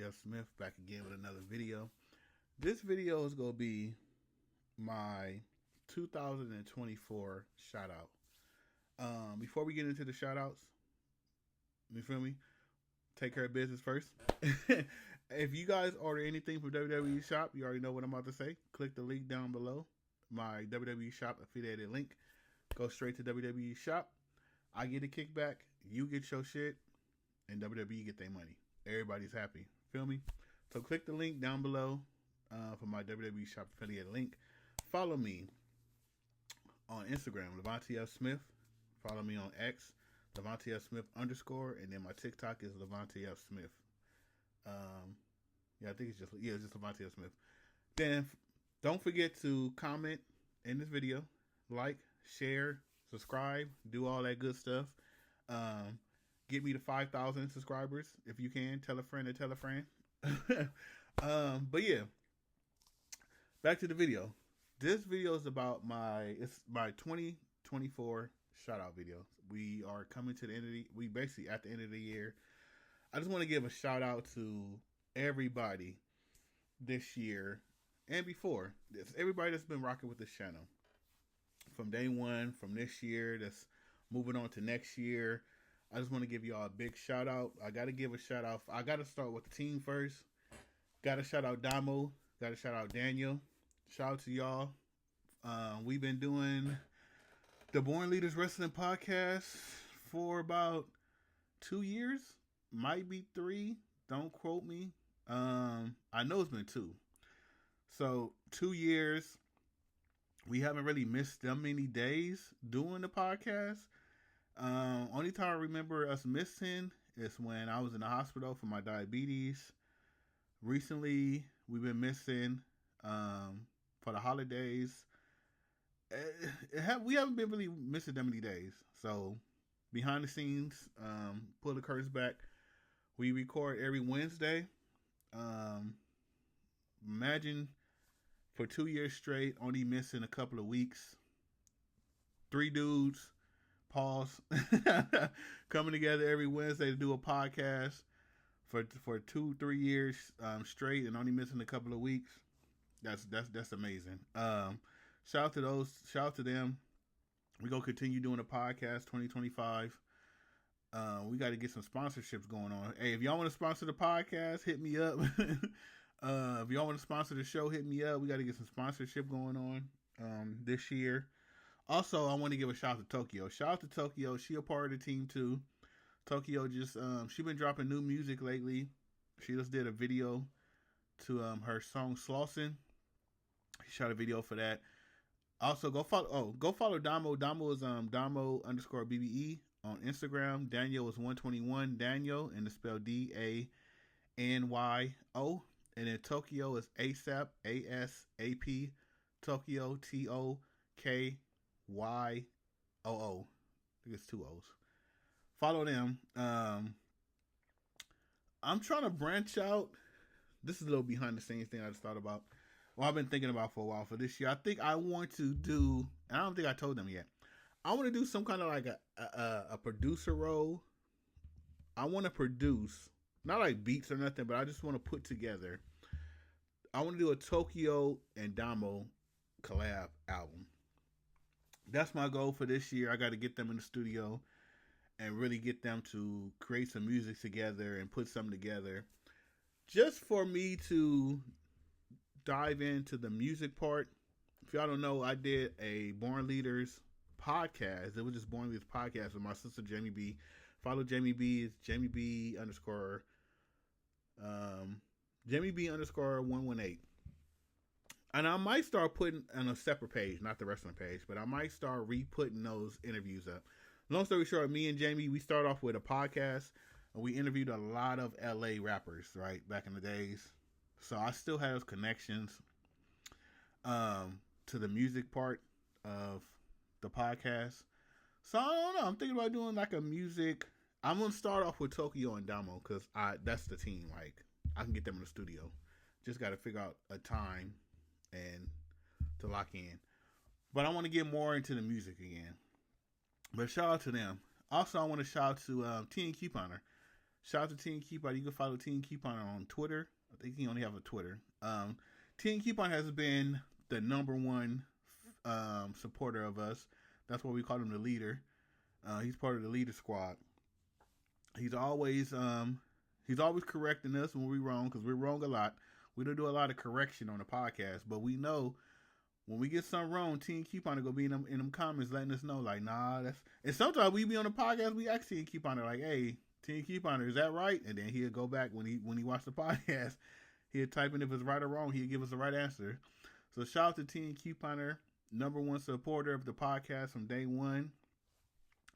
F. Smith, back again with another video. This video is going to be my 2024 shout out. Before we get into the shout outs, you feel me? Take care of business first. If you guys order anything from WWE Shop, you already know what I'm about to say. Click the link down below, my WWE Shop affiliated link. Go straight to WWE Shop. I get a kickback, you get your shit, and WWE get their money. Everybody's happy. Feel me? So click the link down below for my WWE Shop affiliate link. Follow me on Instagram, Lavonte F. Smith. Follow me on X, Lavonte F. Smith _, and then my TikTok is Lavonte F. Smith. I think it's just Lavonte F. Smith. Then don't forget to comment in this video, like, share, subscribe, do all that good stuff. Get me to 5,000 subscribers if you can. Tell a friend to tell a friend. But yeah, back to the video. This video is about my 2024 shout out video. We are coming to the end of we basically at the end of the year. I just want to give a shout out to everybody this year and before. Everybody that's been rocking with this channel from day one, from this year, that's moving on to next year. I just want to give y'all a big shout out. I got to give a shout out. I got to start with the team first. Got to shout out Damo. Got to shout out Daniel. Shout out to y'all. We've been doing the Born Leaders Wrestling Podcast for about 2 years. Might be 3. Don't quote me. I know it's been 2. So 2 years. We haven't really missed that many days doing the podcast. Only time I remember us missing is when I was in the hospital for my diabetes. Recently, we've been missing for the holidays. We haven't been really missing that many days. So, behind the scenes, pull the curtains back. We record every Wednesday. Imagine for 2 years straight, only missing a couple of weeks. 3 dudes. Pause. Coming together every Wednesday to do a podcast for 2-3 years straight and only missing a couple of weeks. That's amazing. Shout out to those. Shout out to them. We're gonna continue doing a podcast 2025. We got to get some sponsorships going on. Hey, if y'all want to sponsor the podcast, hit me up. If y'all want to sponsor the show, hit me up. We got to get some sponsorship going on this year. Also, I want to give a shout out to Tokyo. Shout out to Tokyo. She a part of the team too. Tokyo just she been dropping new music lately. She just did a video to her song Slauson. She shot a video for that. Also, go follow Damo. Damo is Damo _BBE on Instagram. Daniel is 121 Daniel, and it's spelled DANYO. And then Tokyo is ASAP ASAP Tokyo TOKYOO. I think it's 2 O's. Follow them. I'm trying to branch out. This is a little behind the scenes thing I just thought about. Well, I've been thinking about for a while for this year. I think I want to do, and I don't think I told them yet. I want to do some kind of like a producer role. I want to produce, not like beats or nothing, but I just want to put together. I want to do a Tokyo and Damo collab album. That's my goal for this year. I got to get them in the studio and really get them to create some music together and put something together. Just for me to dive into the music part. If y'all don't know, I did a Born Leaders podcast. It was just Born Leaders podcast with my sister Jamie B. Follow Jamie B. It's Jamie B _ 118. And I might start putting on a separate page, not the wrestling page, but I might start re-putting those interviews up. Long story short, me and Jamie, we start off with a podcast, and we interviewed a lot of LA rappers, right, back in the days. So I still have those connections to the music part of the podcast. So I don't know. I'm thinking about doing like a music. I'm going to start off with Tokyo and Damo because that's the team. Like, I can get them in the studio. Just got to figure out a time and to lock in. But I want to get more into the music again. But shout out to them. Also, I want to shout out to T and Couponer. Shout out to Team Keep On. You can follow Team Keep on Twitter. I think he only have a Twitter. Team Keep On has been the number one supporter of us. That's why we call him the leader. He's part of the leader squad. He's always correcting us when we're wrong, because we're wrong a lot. We don't do a lot of correction on the podcast, but we know when we get something wrong, Team Keep On go be in them comments letting us know, like, nah, that's. And sometimes we be on the podcast, we ask Team Keep On, like, hey, Team Keep On, is that right? And then he'll go back when he watched the podcast, he'll type in if it's right or wrong. He'll give us the right answer. So shout out to Team Keep On, number one supporter of the podcast from day one.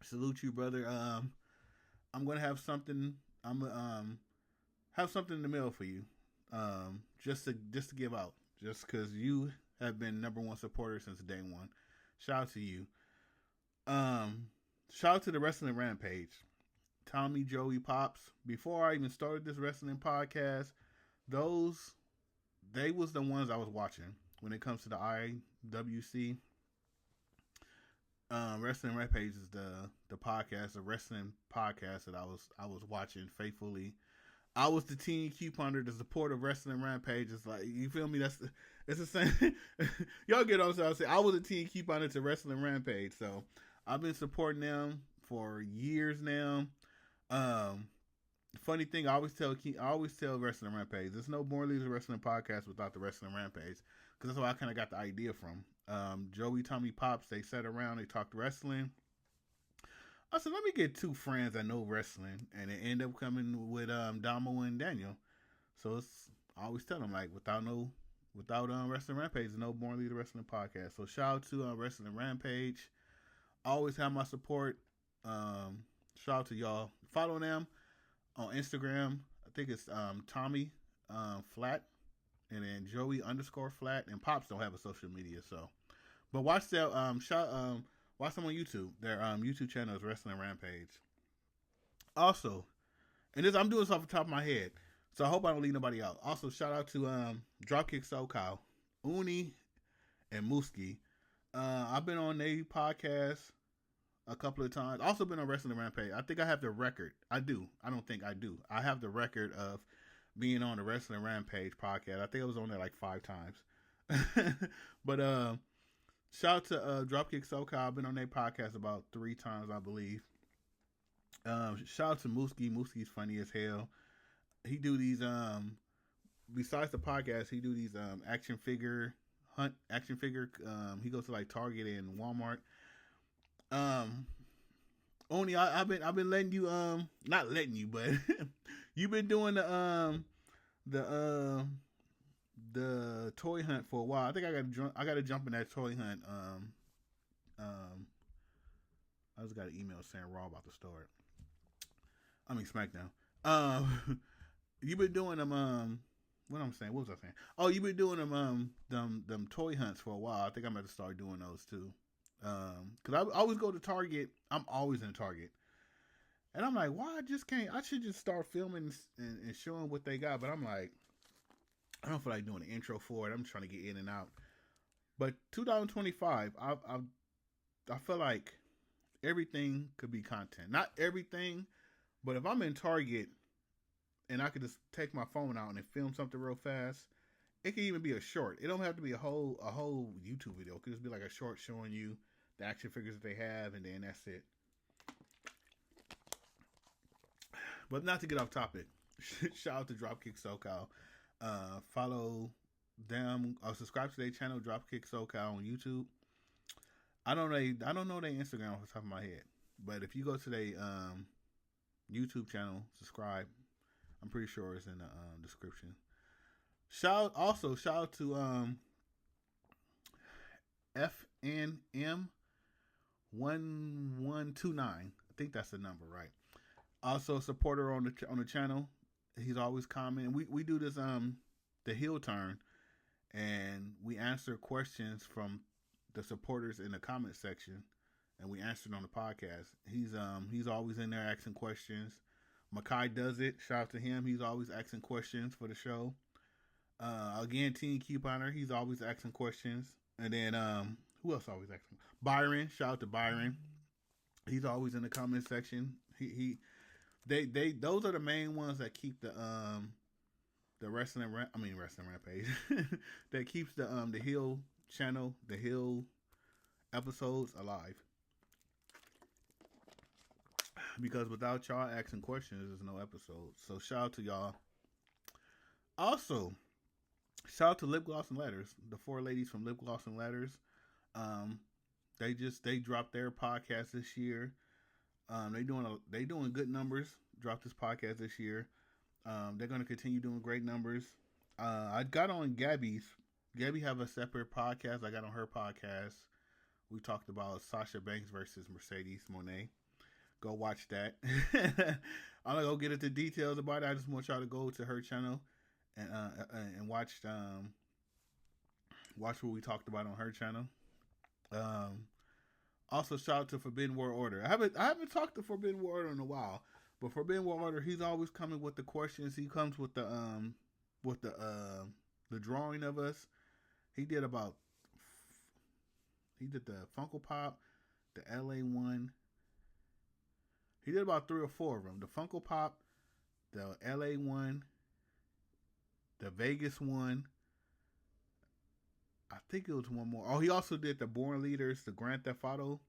Salute you, brother. I'm gonna have something. Have something in the mail for you. Just to give out, just because you have been number one supporter since day one. Shout out to you. Shout out to the Wrestling Rampage. Tommy, Joey, Pops. Before I even started this wrestling podcast, they was the ones I was watching when it comes to the IWC. Wrestling Rampage is the podcast, the wrestling podcast that I was watching faithfully. I was the Team Keep On, the support of Wrestling Rampage. It's like, you feel me? It's the same. Y'all get on. So I say I was a Team Keep On to Wrestling Rampage. So I've been supporting them for years now. Funny thing, I always tell Wrestling Rampage, there's no Born Leaders Wrestling podcast without the Wrestling Rampage, because that's where I kind of got the idea from. Joey, Tommy, Pops, they sat around, they talked wrestling. I said, let me get two friends that know wrestling, and it ended up coming with Damo and Daniel. So I always tell them, like, without Wrestling Rampage, there's no Born Leader Wrestling podcast. So shout out to Wrestling Rampage. I always have my support. Shout out to y'all. Follow them on Instagram. I think it's Tommy Flat, and then Joey _Flat, and Pops don't have a social media. So, but watch their watch them on YouTube. Their YouTube channel is Wrestling Rampage. Also, and this I'm doing this off the top of my head, so I hope I don't leave nobody out. Also, shout out to Dropkick SoCal, Uni, and Mooski. I've been on their podcast a couple of times. Also been on Wrestling Rampage. I think I have the record. I do. I don't think I do. I have the record of being on the Wrestling Rampage podcast. I think I was on there like 5 times. But shout out to Dropkick SoCal. I've been on their podcast about 3 times, I believe. Shout out to Mooski. Mooski's funny as hell. He do these besides the podcast, he do these action figure. He goes to like Target and Walmart. Only I've been letting you not letting you, but you've been doing the toy hunt for a while. I think I gotta jump in that toy hunt. I just got an email saying Raw about to start. I mean SmackDown. You've been doing them. What I'm saying? What was I saying? Oh, you've been doing them toy hunts for a while. I think I'm going to start doing those too. Cause I always go to Target. I'm always in Target, and I'm like, why I just can't? I should just start filming and showing what they got. But I'm like, I don't feel like doing an intro for it. I'm trying to get in and out. But 2025, I feel like everything could be content. Not everything, but if I'm in Target and I could just take my phone out and film something real fast, it could even be a short. It don't have to be a whole YouTube video. It could just be like a short showing you the action figures that they have, and then that's it. But not to get off topic, shout out to Dropkick SoCal. Follow them. Subscribe to their channel, Dropkick SoCal on YouTube. I don't know their Instagram off the top of my head, but if you go to their YouTube channel, subscribe. I'm pretty sure it's in the description. Shout out to FNM 1129. I think that's the number, right? Also a supporter on the channel. He's always commenting. We do this the heel turn, and we answer questions from the supporters in the comment section, and we answer it on the podcast. He's always in there asking questions. Makai does it. Shout out to him. He's always asking questions for the show. Again, Team Couponer, he's always asking questions. And then, who else always asking? Byron, shout out to Byron. He's always in the comment section. They those are the main ones that keep the wrestling rampage that keeps the Hill channel, the Hill episodes alive. Because without y'all asking questions, there's no episodes. So shout out to y'all. Also, shout out to Lip Gloss and Letters, the four ladies from Lip Gloss and Letters. They dropped their podcast this year. They doing good numbers. Dropped this podcast this year. They're gonna continue doing great numbers. I got on Gabby's. Gabby have a separate podcast. I got on her podcast. We talked about Sasha Banks versus Mercedes Moné. Go watch that. I'm not gonna get into details about it. I just want y'all to go to her channel and watch what we talked about on her channel. Also, shout out to Forbidden World Order. I haven't talked to Forbidden World Order in a while, but Forbidden World Order, he's always coming with the questions. He comes with the drawing of us. He did the Funko Pop, the LA one. He did about 3 or 4 of them. The Funko Pop, the LA one, the Vegas one. I think it was one more. Oh, he also did the Born Leaders, the Grand Theft Auto.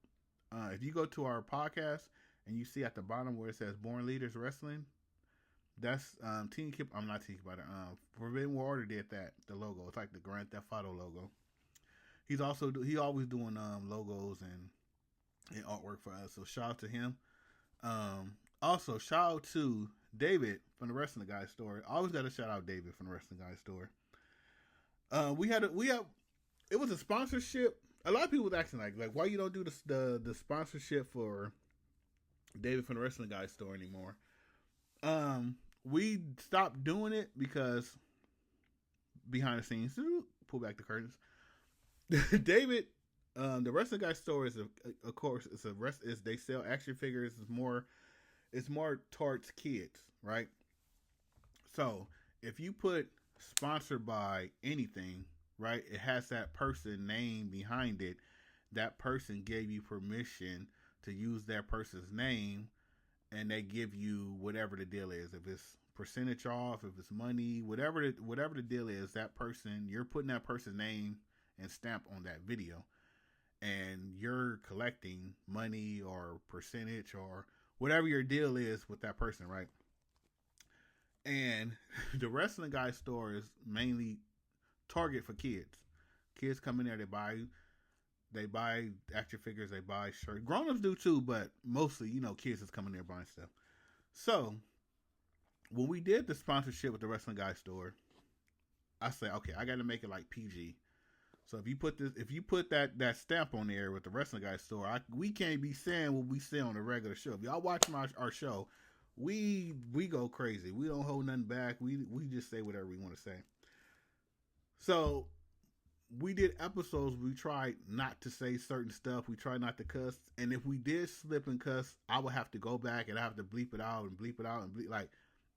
If you go to our podcast and you see at the bottom where it says Born Leaders Wrestling, that's Team Kip. I'm not Team Kip. Forbidden World Order did that. The logo. It's like the Grand Theft Auto logo. He always doing logos and artwork for us. So shout out to him. Also shout out to David from the Wrestling Guy Store. I always got to shout out David from the Wrestling Guy Store. It was a sponsorship. A lot of people was asking like why you don't do the sponsorship for David from the Wrestling Guy Store anymore. We stopped doing it because behind the scenes, pull back the curtains. David, the Wrestling Guy Store is of course they sell action figures. It's more towards kids, right? So if you put sponsored by anything, right, it has that person name behind it. That person gave you permission to use that person's name, and they give you whatever the deal is. If it's percentage off, if it's money, whatever the deal is, that person, you're putting that person's name and stamp on that video, and you're collecting money or percentage or whatever your deal is with that person, right? And the Wrestling Guy Store is mainly target for kids. Kids come in there, they buy action figures, they buy shirts. Grown-ups do too, but mostly, kids is coming there buying stuff. So when we did the sponsorship with the Wrestling Guy Store, I said, okay, I got to make it like PG. So if you put that stamp on there with the Wrestling Guy Store, we can't be saying what we say on the regular show. If y'all watch our show, we go crazy. We don't hold nothing back. We just say whatever we want to say. So we did episodes. We tried not to say certain stuff. We tried not to cuss. And if we did slip and cuss, I would have to go back and I have to bleep it out and bleep it out and bleep. Like,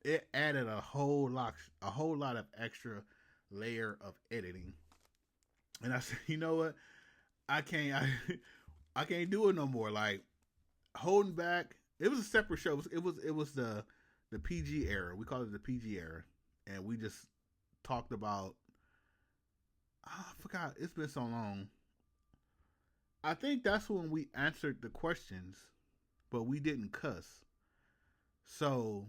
it added a whole lot of extra layer of editing. And I said, you know what? I can't do it no more. Like, holding back. It was a separate show. It was the PG era. We called it the PG era, and we just talked about. I forgot. It's been so long. I think that's when we answered the questions, but we didn't cuss. So,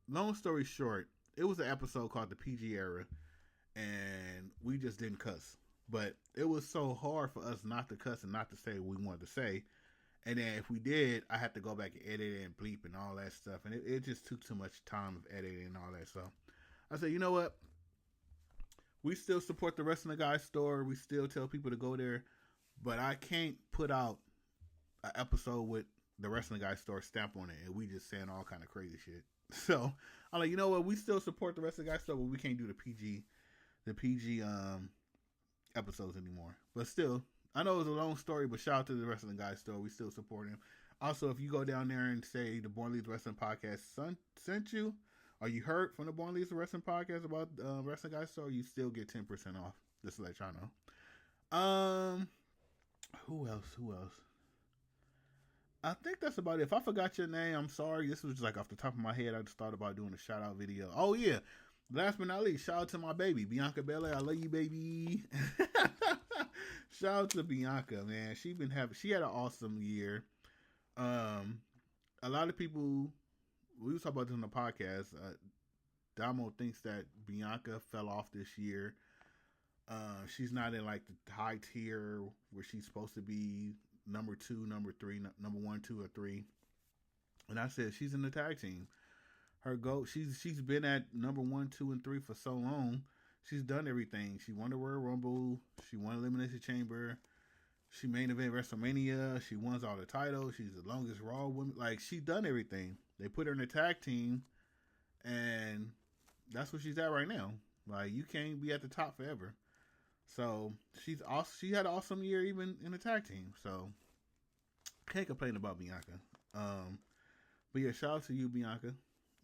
long story short, it was an episode called the PG era, and we just didn't cuss. But it was so hard for us not to cuss and not to say what we wanted to say. And then if we did, I had to go back and edit it and bleep and all that stuff. And it just took too much time of editing and all that. So I said, you know what? We still support the Wrestling Guy Store. We still tell people to go there. But I can't put out an episode with the Wrestling Guy Store stamp on it. And we just saying all kind of crazy shit. So I'm like, you know what? We still support the Wrestling Guy Store, but we can't do the PG episodes anymore. But still, I know it was a long story, but shout out to the Wrestling Guy Store. We still support him. Also, if you go down there and say the Born Leads Wrestling Podcast sent you, or you heard from the Born Leads Wrestling Podcast about Wrestling Guy Store, you still get 10% off. Just to let y'all know. Who else? I think that's about it. If I forgot your name, I'm sorry. This was like off the top of my head. I just thought about doing a shout out video. Oh yeah. Last but not least, shout out to my baby, Bianca Belair. I love you, baby. Shout out to Bianca, man. She had an awesome year. A lot of people, we was talking about this on the podcast. Damo thinks that Bianca fell off this year. She's not in like the high tier where she's supposed to be number 2, number 3, number 1, 2, or 3. And I said she's in the tag team. Her goal, she's been at number 1, 2, and 3 for so long. She's done everything. She won the Royal Rumble. She won Elimination Chamber. She main event WrestleMania. She won all the titles. She's the longest Raw woman. Like, she's done everything. They put her in the tag team, and that's where she's at right now. Like, you can't be at the top forever. So she's awesome. She had an awesome year even in the tag team. So can't complain about Bianca. But yeah, shout out to you, Bianca.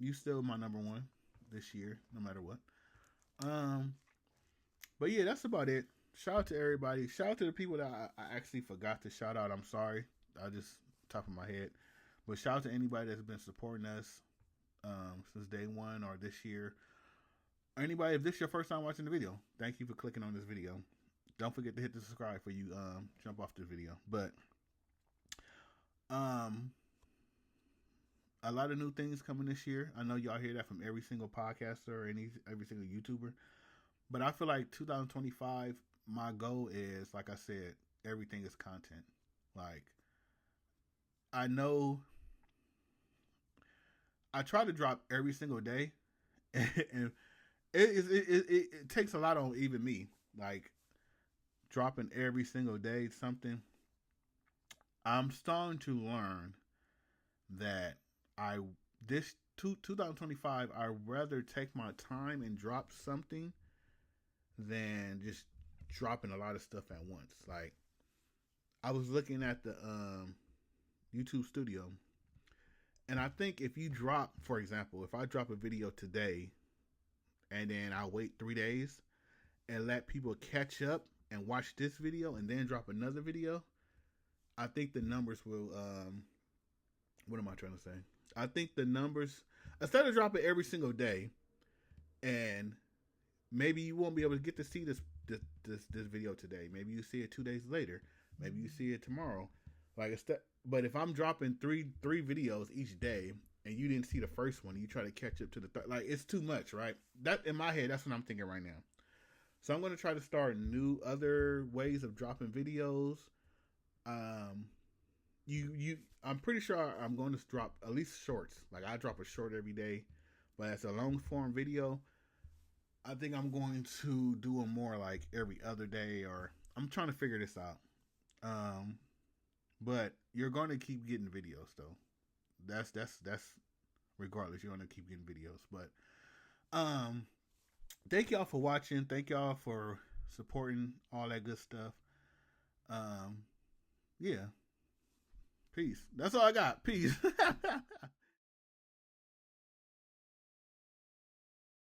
You still my number 1 this year, no matter what. But yeah, that's about it. Shout out to everybody. Shout out to the people that I actually forgot to shout out. I'm sorry. I just top of my head. But shout out to anybody that's been supporting us since day 1 or this year. Anybody, if this is your first time watching the video, thank you for clicking on this video. Don't forget to hit the subscribe before you jump off this video. But a lot of new things coming this year. I know y'all hear that from every single podcaster or every single YouTuber. But I feel like 2025, my goal is, like I said, everything is content. Like, I know I try to drop every single day, and it takes a lot on even me. Like, dropping every single day something. I'm starting to learn that 2025, I'd rather take my time and drop something than just dropping a lot of stuff at once. Like, I was looking at the YouTube Studio, and I think if you drop, for example, if I drop a video today and then I wait 3 days and let people catch up and watch this video and then drop another video, I think the numbers will what am I trying to say? I think the numbers, instead of dropping every single day, and maybe you won't be able to get to see this video today. Maybe you see it 2 days later. Maybe you see it tomorrow. Like, but if I'm dropping three videos each day and you didn't see the first one, you try to catch up to the third. Like, it's too much, right? That in my head, that's what I'm thinking right now. So I'm going to try to start other ways of dropping videos. I'm pretty sure I'm going to drop at least shorts. Like, I drop a short every day, but as a long form video, I think I'm going to do them more like every other day, or I'm trying to figure this out. But you're going to keep getting videos though. That's regardless, you're going to keep getting videos. But thank y'all for watching. Thank y'all for supporting all that good stuff. Yeah. Peace. That's all I got. Peace.